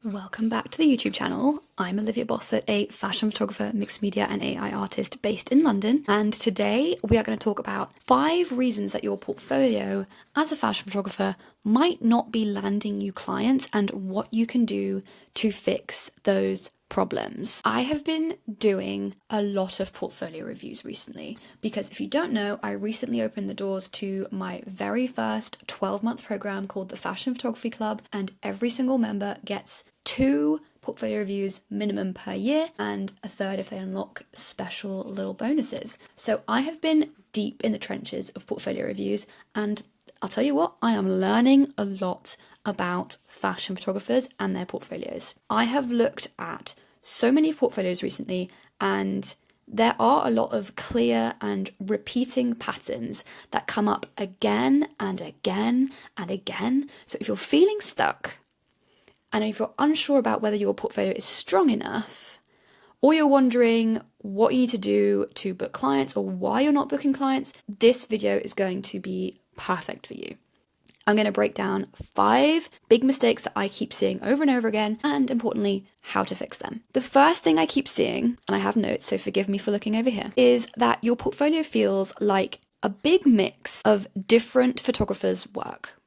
Welcome back to the YouTube channel. I'm Olivia Bossert, a fashion photographer, mixed media and AI artist based in London. And today we are going to talk about 5 reasons that your portfolio as a fashion photographer might not be landing you clients and what you can do to fix those problems. I have been doing a lot of portfolio reviews recently because if you don't know, I recently opened the doors to my very first 12-month program called the Fashion Photography Club, and every single member gets 2 portfolio reviews minimum per year and a third if they unlock special little bonuses. So I have been deep in the trenches of portfolio reviews, and I'll tell you what, I am learning a lot about fashion photographers and their portfolios. I have looked at so many portfolios recently, and there are a lot of clear and repeating patterns that come up again and again and again. So if you're feeling stuck, and if you're unsure about whether your portfolio is strong enough, or you're wondering what you need to do to book clients or why you're not booking clients, this video is going to be perfect for you. I'm going to break down 5 big mistakes that I keep seeing over and over again, and importantly, how to fix them. The first thing I keep seeing, and I have notes, so forgive me for looking over here, is that your portfolio feels like a big mix of different photographers' work.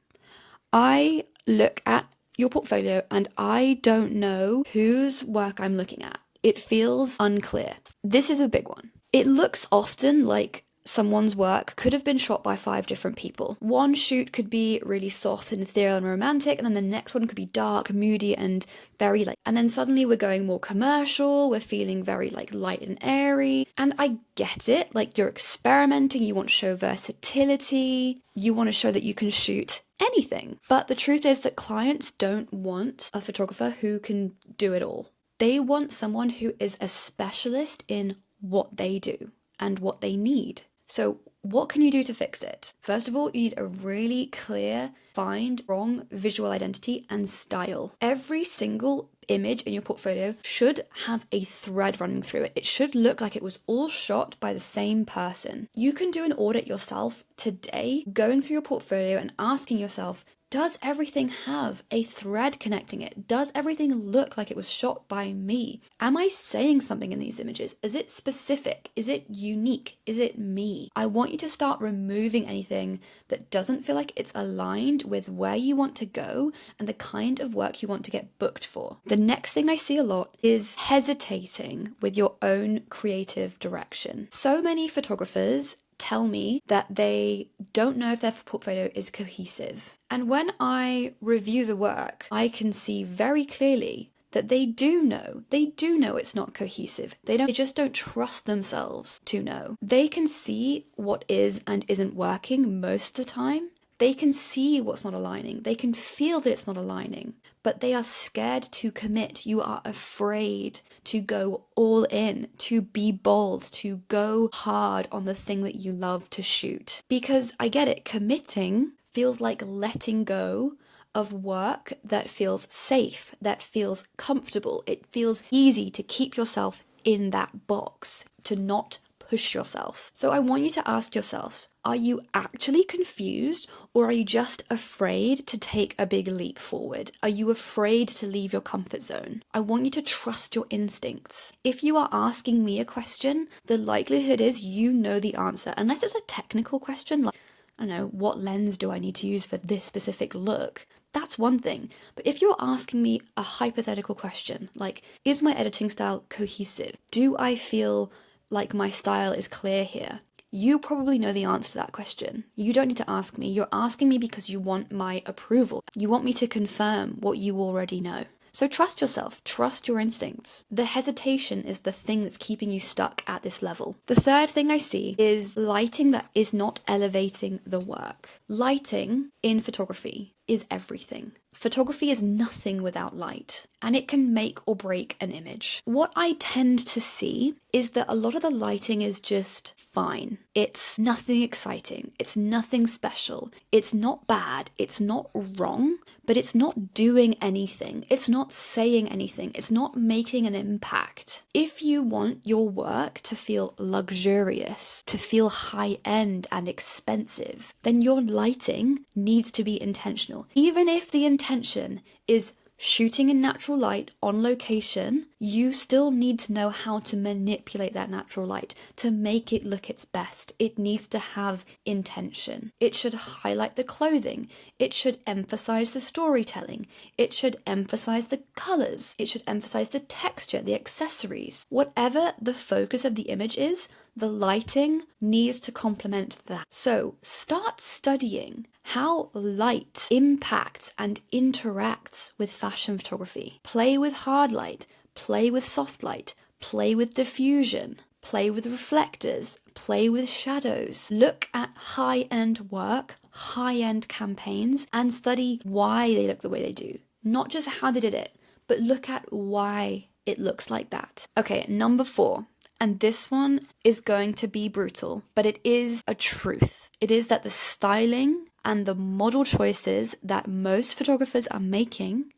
I look at your portfolio and I don't know whose work I'm looking at. It feels unclear. This is a big one. It looks often like someone's work could have been shot by 5 different people. One shoot could be really soft and ethereal and romantic, and then the next one could be dark, moody, and very and then suddenly we're going more commercial, we're feeling very light and airy. And I get it, you're experimenting, you want to show versatility, you want to show that you can shoot anything. But the truth is that clients don't want a photographer who can do it all. They want someone who is a specialist in what they do and what they need. So what can you do to fix it? First of all, you need a really clear, defined, strong visual identity and style. Every single image in your portfolio should have a thread running through it. It should look like it was all shot by the same person. You can do an audit yourself today, going through your portfolio and asking yourself, does everything have a thread connecting it? Does everything look like it was shot by me? Am I saying something in these images? Is it specific? Is it unique? Is it me? I want you to start removing anything that doesn't feel like it's aligned with where you want to go and the kind of work you want to get booked for. The next thing I see a lot is hesitating with your own creative direction. So many photographers tell me that they don't know if their portfolio is cohesive. And when I review the work, I can see very clearly that they do know it's not cohesive. They just don't trust themselves to know. They can see what is and isn't working most of the time. They can see what's not aligning. They can feel that it's not aligning, but they are scared to commit. You are afraid to go all in, to be bold, to go hard on the thing that you love to shoot. Because I get it, committing feels like letting go of work that feels safe, that feels comfortable. It feels easy to keep yourself in that box, to not push yourself. So I want you to ask yourself, are you actually confused, or are you just afraid to take a big leap forward? Are you afraid to leave your comfort zone? I want you to trust your instincts. If you are asking me a question, the likelihood is you know the answer, unless it's a technical question like, I don't know, what lens do I need to use for this specific look? That's one thing. But if you're asking me a hypothetical question, like, is my editing style cohesive? Do I feel like my style is clear here? You probably know the answer to that question. You don't need to ask me. You're asking me because you want my approval. You want me to confirm what you already know. So trust yourself, trust your instincts. The hesitation is the thing that's keeping you stuck at this level. The third thing I see is lighting that is not elevating the work. Lighting in photography is everything. Photography is nothing without light, and it can make or break an image. What I tend to see is that a lot of the lighting is just fine. It's nothing exciting. It's nothing special. It's not bad. It's not wrong, but it's not doing anything. It's not saying anything. It's not making an impact. If you want your work to feel luxurious, to feel high-end and expensive, then your lighting needs to be intentional. Even if the intention is shooting in natural light on location, you still need to know how to manipulate that natural light to make it look its best. It needs to have intention. It should highlight the clothing. It should emphasize the storytelling. It should emphasize the colors. It should emphasize the texture, the accessories. Whatever the focus of the image is, the lighting needs to complement that. So start studying how light impacts and interacts with fashion photography. Play with hard light, play with soft light, play with diffusion, play with reflectors, play with shadows. Look at high-end work, high-end campaigns, and study why they look the way they do. Not just how they did it, but look at why it looks like that. Okay, number 4. And this one is going to be brutal, but it is a truth. It is that the styling and the model choices that most photographers are making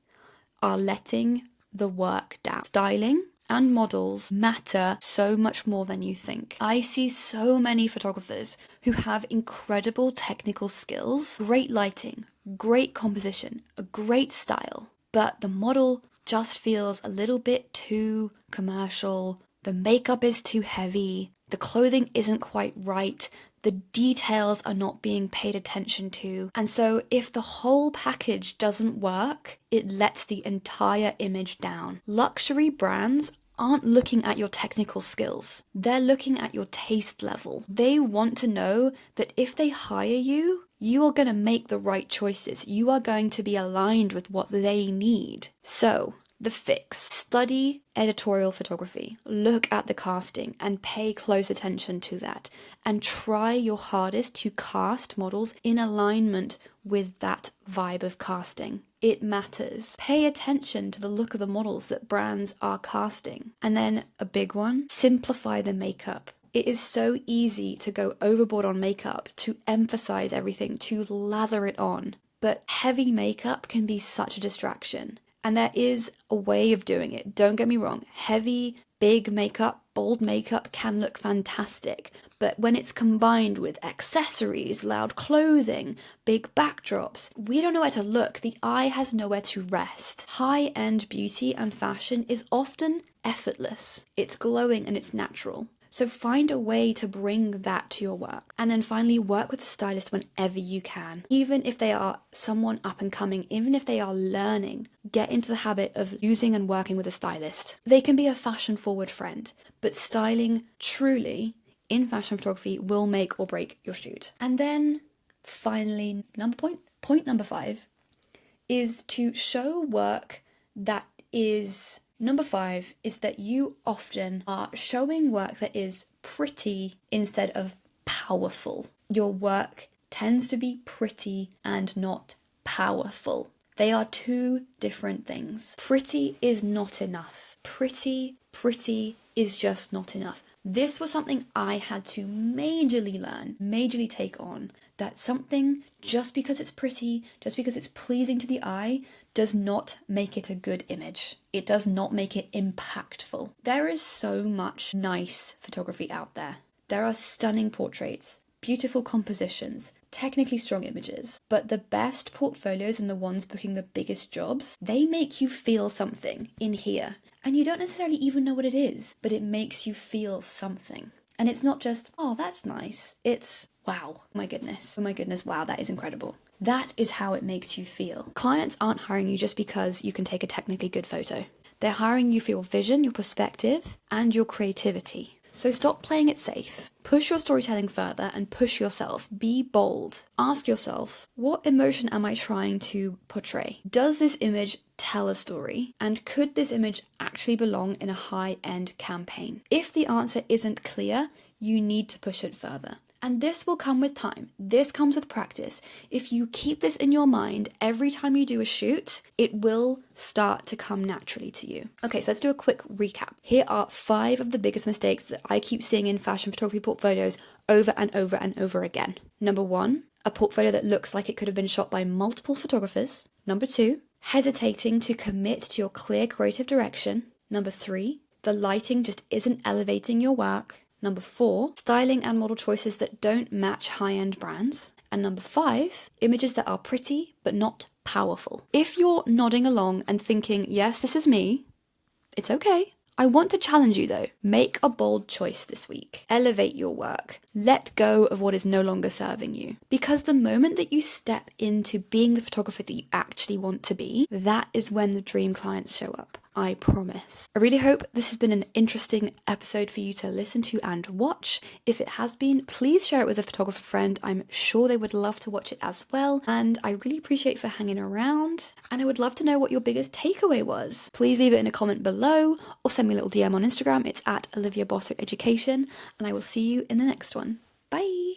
are letting the work down. Styling and models matter so much more than you think. I see so many photographers who have incredible technical skills, great lighting, great composition, a great style, but the model just feels a little bit too commercial. The makeup is too heavy, the clothing isn't quite right, the details are not being paid attention to. And so if the whole package doesn't work, it lets the entire image down. Luxury brands aren't looking at your technical skills. They're looking at your taste level. They want to know that if they hire you, you are going to make the right choices. You are going to be aligned with what they need. So, the fix. Study editorial photography. Look at the casting and pay close attention to that. And try your hardest to cast models in alignment with that vibe of casting. It matters. Pay attention to the look of the models that brands are casting. And then a big one, simplify the makeup. It is so easy to go overboard on makeup, to emphasize everything, to lather it on. But heavy makeup can be such a distraction. And there is a way of doing it. Don't get me wrong. Heavy, big makeup, bold makeup can look fantastic. But when it's combined with accessories, loud clothing, big backdrops, we don't know where to look. The eye has nowhere to rest. High-end beauty and fashion is often effortless. It's glowing and it's natural. So find a way to bring that to your work. And then finally, work with a stylist whenever you can. Even if they are someone up and coming, even if they are learning, get into the habit of using and working with a stylist. They can be a fashion forward friend, but styling truly in fashion photography will make or break your shoot. And then finally, point number 5 is to show work that is... Number 5 is that you often are showing work that is pretty instead of powerful. Your work tends to be pretty and not powerful. They are two different things. Pretty is not enough. Pretty is just not enough. This was something I had to majorly learn, majorly take on, that something, just because it's pretty, just because it's pleasing to the eye, does not make it a good image. It does not make it impactful. There is so much nice photography out there. There are stunning portraits, beautiful compositions, technically strong images, but the best portfolios and the ones booking the biggest jobs, they make you feel something in here. And you don't necessarily even know what it is, but it makes you feel something. And it's not just, oh, that's nice. It's, wow, oh my goodness, wow, that is incredible. That is how it makes you feel. Clients aren't hiring you just because you can take a technically good photo. They're hiring you for your vision, your perspective, and your creativity. So stop playing it safe. Push your storytelling further and push yourself. Be bold. Ask yourself, what emotion am I trying to portray? Does this image tell a story? And could this image actually belong in a high-end campaign? If the answer isn't clear, you need to push it further. And this will come with time. This comes with practice. If you keep this in your mind every time you do a shoot, it will start to come naturally to you. Okay, so let's do a quick recap. Here are 5 of the biggest mistakes that I keep seeing in fashion photography portfolios over and over and over again. Number 1, a portfolio that looks like it could have been shot by multiple photographers. Number 2, hesitating to commit to your clear creative direction. Number 3, the lighting just isn't elevating your work. Number 4, styling and model choices that don't match high-end brands. And number 5, images that are pretty but not powerful. If you're nodding along and thinking, yes, this is me, it's okay. I want to challenge you though. Make a bold choice this week. Elevate your work. Let go of what is no longer serving you. Because the moment that you step into being the photographer that you actually want to be, that is when the dream clients show up. I promise. I really hope this has been an interesting episode for you to listen to and watch. If it has been, please share it with a photographer friend. I'm sure they would love to watch it as well. And I really appreciate you for hanging around. And I would love to know what your biggest takeaway was. Please leave it in a comment below or send me a little DM on Instagram. It's at Olivia Bossert Education. And I will see you in the next one. Bye.